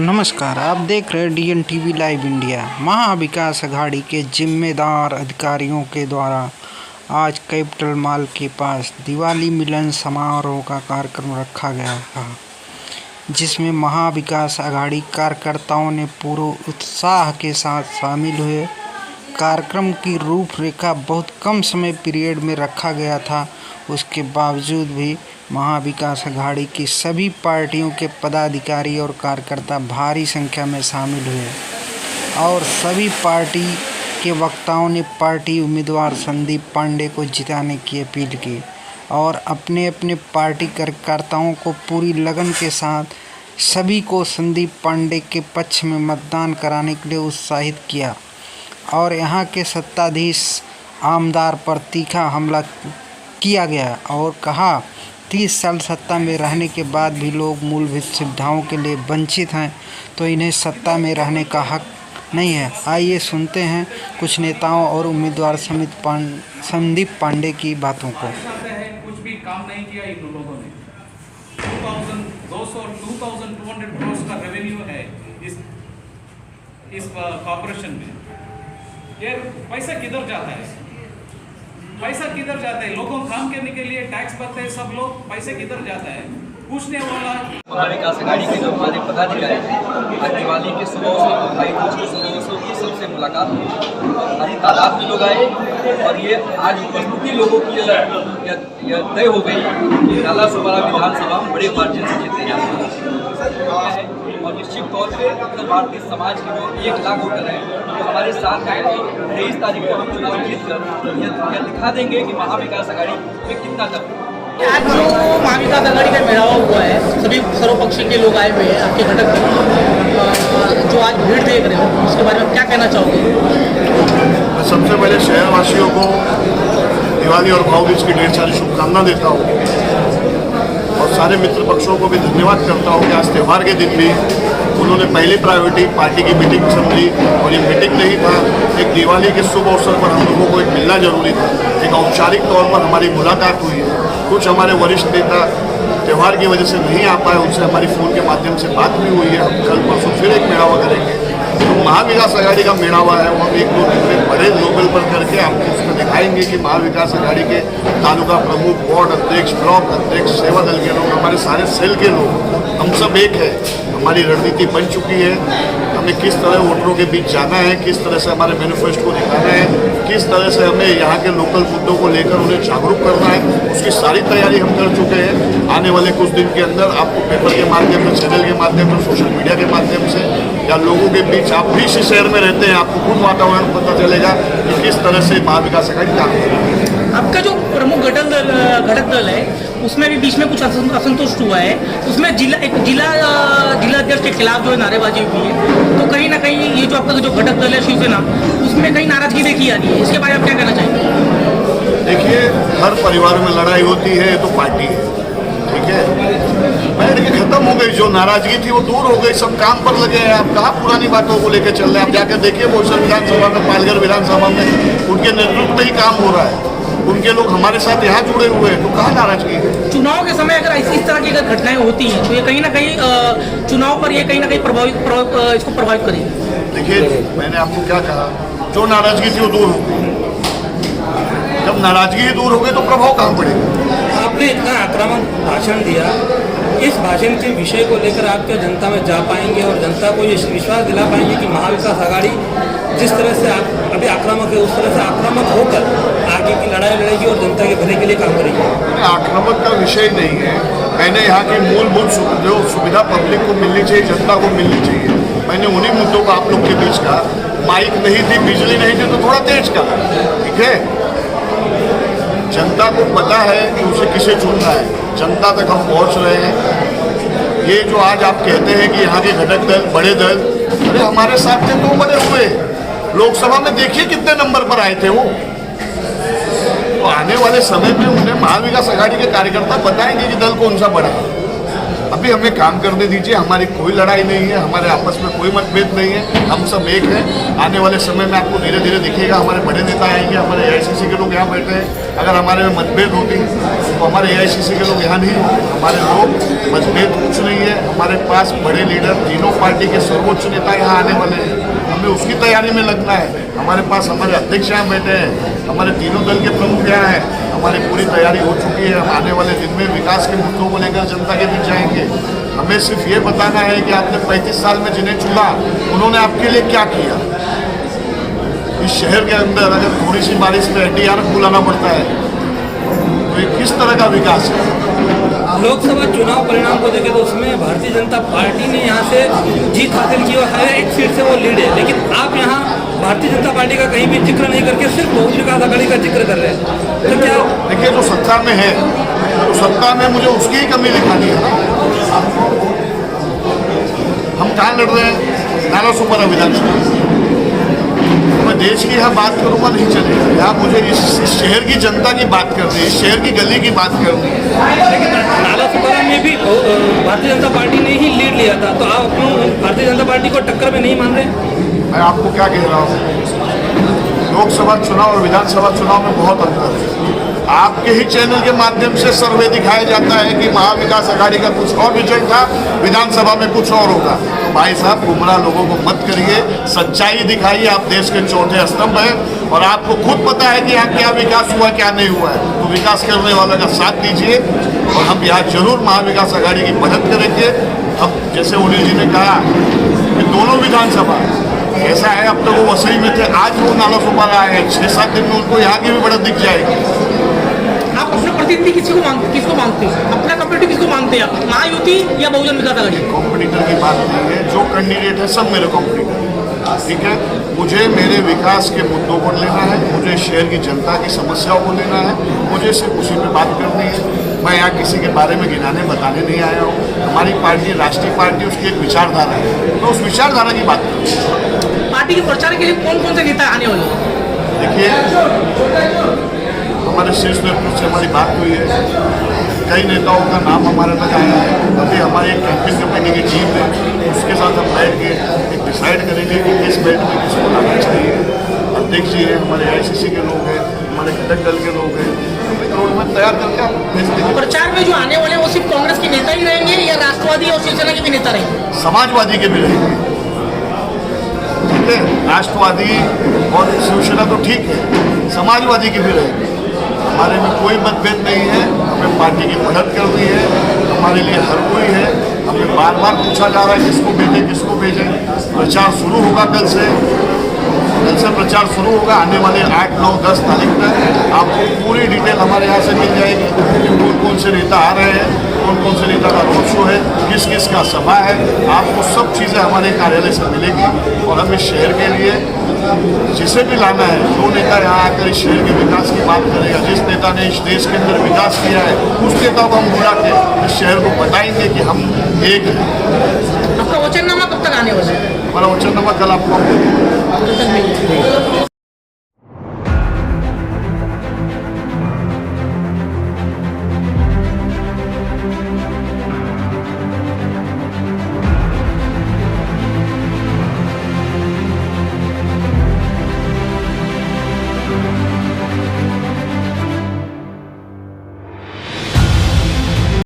नमस्कार, आप देख रहे हैं DN TV live India. Mahavikas Aghadi के जिम्मेदार अधिकारियों के द्वारा आज कैपिटल मॉल के पास दिवाली मिलन समारोह का कार्यक्रम रखा गया था, जिसमें महाविकास अघाड़ी कार्यकर्ताओं ने पूरे उत्साह के साथ शामिल हुए। कार्यक्रम की रूपरेखा बहुत कम समय पीरियड में रखा गया था, उसके बावजूद भी महाविकास अघाड़ी की सभी पार्टियों के पदाधिकारी और कार्यकर्ता भारी संख्या में शामिल हुए और सभी पार्टी के वक्ताओं ने पार्टी उम्मीदवार संदीप पांडे को जिताने की अपील की और अपने अपने पार्टी कार्यकर्ताओं को पूरी लगन के साथ सभी को संदीप पांडे के पक्ष में मतदान कराने के लिए उत्साहित किया और यहां के सत्ताधीश आमदार पर तीखा हमला किया गया और कहा 30 साल सत्ता में रहने के बाद भी लोग मूलभूत सुविधाओं के लिए वंचित हैं, तो इन्हें सत्ता में रहने का हक नहीं है। आइए सुनते हैं कुछ नेताओं और उम्मीदवार संदीप पांडे की बातों को। कुछ भी काम नहीं किया इन लोगों ने। 2200 और 2200 करोड़ का रेवेन्यू है इस कॉर्पोरेशन में। ये पैसा किधर जाता है? पैसा किधर जाता है? लोगों को काम करने के लिए टैक्स भरते हैं सब लोग, पैसे किधर जाता है पूछने वाला। महाविकास अघाड़ी के जो हमारे पदाधिकारी थे, दिवाली के सुबह से भाई दूज के सुबह से की सबसे मुलाकात हुई। भारी तादाद में लोग आए और ये आज उपस्थिति लोगों की यह तय हो गई कि नाला सोपारा विधानसभा में बड़े मार्जिन से जीते जाते हैं और निश्चित तौर पर उत्तर भारतीय समाज के जो 1 लाख वोटर हैं वो हमारे साथ हैं। 23 तारीख को हम चुनाव जीतकर यह दिखा देंगे कि महाविकास अघाड़ी में कितना दम। आज जो महाविकास अघाड़ी का मेळावा हुआ है, सभी सर्वपक्षीय के लोग आए हुए हैं आपके घटक में, जो आज भीड़ देख रहे हो उसके बारे में क्या कहना चाहोगे? मैं सबसे पहले शहरवासियों को दिवाली और भाव बीज की ढेर सारी शुभकामना देता हूँ और सारे मित्र पक्षों को भी धन्यवाद करता हूँ कि आज त्यौहार के दिन भी उन्होंने पहली प्रायोरिटी पार्टी की मीटिंग समझी और ये मीटिंग नहीं था, एक दिवाली के शुभ अवसर पर हम लोगों को एक मिलना जरूरी था। एक औपचारिक तौर पर हमारी मुलाकात हुई है। कुछ हमारे वरिष्ठ नेता त्यौहार की वजह से नहीं आ पाए, उनसे हमारी फ़ोन के माध्यम से बात भी हुई है। हम कल परसों फिर एक मेड़ावा करेंगे। तो महाविकास अघाड़ी का मेड़ावा है वो हम 1-2 दिन में बड़े लेवल पर करके आपको उसमें दिखाएंगे कि महाविकास अघाड़ी के तालुका प्रमुख, वार्ड अध्यक्ष, ब्लॉक अध्यक्ष, सेवा दल के लोग, हमारे सारे सेल के लोग, हम सब एक है। हमारी रणनीति बन चुकी है, हमें किस तरह वोटरों के बीच जाना है, किस तरह से हमारे मैनिफेस्टो को दिखाना है, किस तरह से हमें यहाँ के लोकल मुद्दों को लेकर उन्हें जागरूक करना है, उसकी सारी तैयारी हम कर चुके हैं। आने वाले कुछ दिन के अंदर आपको पेपर के माध्यम से, चैनल के माध्यम से, सोशल मीडिया के माध्यम से या लोगों के बीच, आप भी इसी शहर में रहते हैं, आपको खुद वातावरण पता चलेगा कि किस तरह से महाविकास अघाड़ी काम करेगी। आपका जो प्रमुख घटक दल है उसमें भी बीच में कुछ असंतुष्ट हुआ है, उसमें जिलाध्यक्ष के खिलाफ जो है नारेबाजी हुई है, तो कहीं ना कहीं ये जो आपका जो घटक दल है शिवसेना, उसमें कहीं नाराजगी देखी जा रही है, इसके बारे में क्या कहना चाहेंगे? देखिए, हर परिवार में लड़ाई होती है, ये तो पार्टी है, ठीक है, बैठ के खत्म हो गई। जो नाराजगी थी वो दूर हो गई, सब काम पर लगे हैं। आप कहाँ पुरानी बातों को लेकर चल रहे हैं? आप जाकर देखिए बोईसर विधानसभा में, पालघर विधानसभा में उनके नेतृत्व में ही काम हो रहा है, उनके लोग हमारे साथ यहाँ जुड़े हुए हैं, तो कहाँ नाराजगी है? चुनाव के समय अगर इस तरह की अगर घटनाएं होती हैं तो ये कहीं ना कहीं चुनाव पर ये कहीं ना कहीं इसको प्रभावित करेगी। देखिए, मैंने आपको क्या कहा, जो नाराजगी थी वो दूर हो गई। जब नाराजगी ही दूर हो गई तो प्रभाव कहाँ पड़ेगा? आपने इतना आक्रामक भाषण दिया, इस भाषण के विषय को लेकर आप क्या जनता में जा पाएंगे और जनता को ये विश्वास दिला पाएंगे कि महाविकास अघाड़ी जिस तरह से आप अभी आक्रामक है उस तरह से आक्रामक होकर आगे की लड़ाई लड़ेगी और जनता के भले के लिए काम करेगी? आक्रामक का विषय नहीं है। मैंने यहाँ की मूलभूत जो सुविधा पब्लिक को मिलनी चाहिए, जनता को मिलनी चाहिए, मैंने उन्हीं मुद्दों को आप लोग के बीच का। माइक नहीं थी, बिजली नहीं थी, तो थोड़ा तेज का, ठीक है। जनता को पता है कि उसे किसे चुनना है, जनता तक हम पहुँच रहे हैं। ये जो आज आप कहते हैं कि यहाँ के घटक दल, बड़े दल, अरे हमारे साथ थे 2 बड़े हुए लोकसभा में, देखिए कितने नंबर पर आए थे वो। आने वाले समय में उन्हें महाविकास अघाड़ी के कार्यकर्ता बताएंगे कि दल कौन सा बड़ा है। अभी भी हमें काम करने दीजिए, हमारी कोई लड़ाई नहीं है, हमारे आपस में कोई मतभेद नहीं है, हम सब एक हैं। आने वाले समय में आपको धीरे धीरे दिखेगा, हमारे बड़े नेता आएंगे, हमारे AICC के लोग यहाँ बैठे हैं। अगर हमारे में मतभेद होती तो हमारे AICC के लोग यहाँ नहीं होते। हमारे लोग मतभेद कुछ नहीं है, हमारे पास बड़े लीडर तीनों पार्टी के सर्वोच्च नेता यहाँ आने वाले हैं, हमें उसकी तैयारी में लगना है। हमारे पास हमारे अध्यक्ष यहाँ बैठे हैं, हमारे तीनों दल के प्रमुख यहाँ हैं, हमारी पूरी तैयारी हो चुकी है। हम आने वाले दिन में विकास के मुद्दों को लेकर जनता के बीच जाएंगे। हमें सिर्फ ये बताना है कि आपने 35 साल में जिन्हें चुना उन्होंने आपके लिए क्या किया। इस शहर के अंदर अगर थोड़ी सी बारिश में NDRF बुलाना पड़ता है तो ये किस तरह का विकास है। लोकसभा चुनाव परिणाम को देखें तो उसमें भारतीय जनता पार्टी ने यहाँ से जीत हासिल की और हर एक सीट से वो लीड है, लेकिन आप यहाँ भारतीय जनता पार्टी का कहीं भी जिक्र नहीं करके सिर्फ बहुजन विकास आघाड़ी का जिक्र कर रहे हैं। तो क्या देखिए, जो सत्ता में है तो सत्ता में मुझे उसकी ही कमी दिखानी है। हम कहाँ लड़ रहे हैं? नालासोपारा विधानसभा। मैं देश की यहाँ बात करूँगा नहीं चलेगा, यहाँ मुझे इस शहर की जनता की बात करनी है, इस शहर की गली की बात करनी है। लेकिन नालासोपारा में भी भारतीय जनता पार्टी ने ही लीड लिया था, तो आप क्यों भारतीय जनता पार्टी को टक्कर में नहीं मान रहे? मैं आपको क्या कह रहा हूँ, लोकसभा चुनाव और विधानसभा चुनाव में बहुत अंतर है। आपके ही चैनल के माध्यम से सर्वे दिखाया जाता है कि महाविकास आघाड़ी का कुछ और विजन था, विधानसभा में कुछ और होगा। तो भाई साहब, गुमराह लोगों को मत करिए, सच्चाई दिखाइए। आप देश के चौथे स्तंभ हैं और आपको खुद पता है कि यहाँ क्या विकास हुआ क्या नहीं हुआ है। तो विकास करने वालों का साथ दीजिए और हम यहाँ जरूर महाविकास आघाड़ी की मदद करेंगे। अब जैसे अनिल जी ने कहा कि दोनों विधानसभा ऐसा है, अब तो वो वसई में थे, आज वो नालासोपारा आए हैं, 6-7 दिन में उनको यहाँ की भी बढ़त दिख जाएगी। आप अपना प्रतिनिधि किसको मानते हैं? अपना कंपेटिटर किसको मानते हैं आप? महायुति या बहुजन विकास आघाड़ी? कॉम्पिटिटर की बात नहीं है, जो कैंडिडेट है सब मेरे कॉम्पिटिटर है, ठीक है। मुझे मेरे विकास के मुद्दों पर लेना है, मुझे शहर की जनता की समस्याओं को लेना है, मुझे सिर्फ उसी पे बात करनी है। मैं यहाँ किसी के बारे में गिनाने बताने नहीं आया हूँ। हमारी पार्टी राष्ट्रीय पार्टी, उसकी एक विचारधारा है, तो उस विचारधारा की बात करूँ। पार्टी के प्रचार के लिए कौन कौन से नेता आने वाले हैं? देखिए, हमारे शीर्ष नेतृत्व से हमारी बात हुई है, कई नेताओं का नाम हमारे तक आया है। अभी हमारी एक कैंपेन कमेटी की टीम है, उसके साथ हम बैठ के एक डिसाइड करेंगे कि किस बेल्ट में किसको लाना चाहिए। अध्यक्ष जी है, हमारे AICC के लोग हैं, हमारे घटक दल के लोग हैं, रोड में तैयार करके आप भेज देंगे। प्रचार में जो आने वाले हैं वो सिर्फ कांग्रेस के नेता ही रहेंगे या राष्ट्रवादी और शिवसेना के भी नेता रहेंगे? समाजवादी के भी रहेंगे, ठीक है। राष्ट्रवादी और शिवसेना तो ठीक है, समाजवादी के भी रहेंगे। हमारे में कोई मतभेद नहीं है, हमें पार्टी की मदद करनी है, हमारे लिए हर कोई है। हमें बार बार पूछा जा रहा है किसको भेजें। प्रचार शुरू होगा कल से प्रचार शुरू होगा। आने वाले 8, 9, 10 तारीख तक आपको पूरी डिटेल हमारे यहाँ से मिल जाएगी कि कौन कौन से नेता आ रहे हैं, कौन कौन से नेता का रोड शो है, किस किस का सभा है। आपको सब चीज़ें हमारे कार्यालय से मिलेगी और हम इस शहर के लिए जिसे भी लाना है, जो नेता यहाँ आकर इस शहर के विकास की बात करेगा, जिस नेता ने इस देश के अंदर विकास किया है, उस नेता को हम बुला के इस शहर को बताएंगे कि हम एक हैं। आपका वचननामा कब तक आने वाला है? हमारा वचननामा कल आपको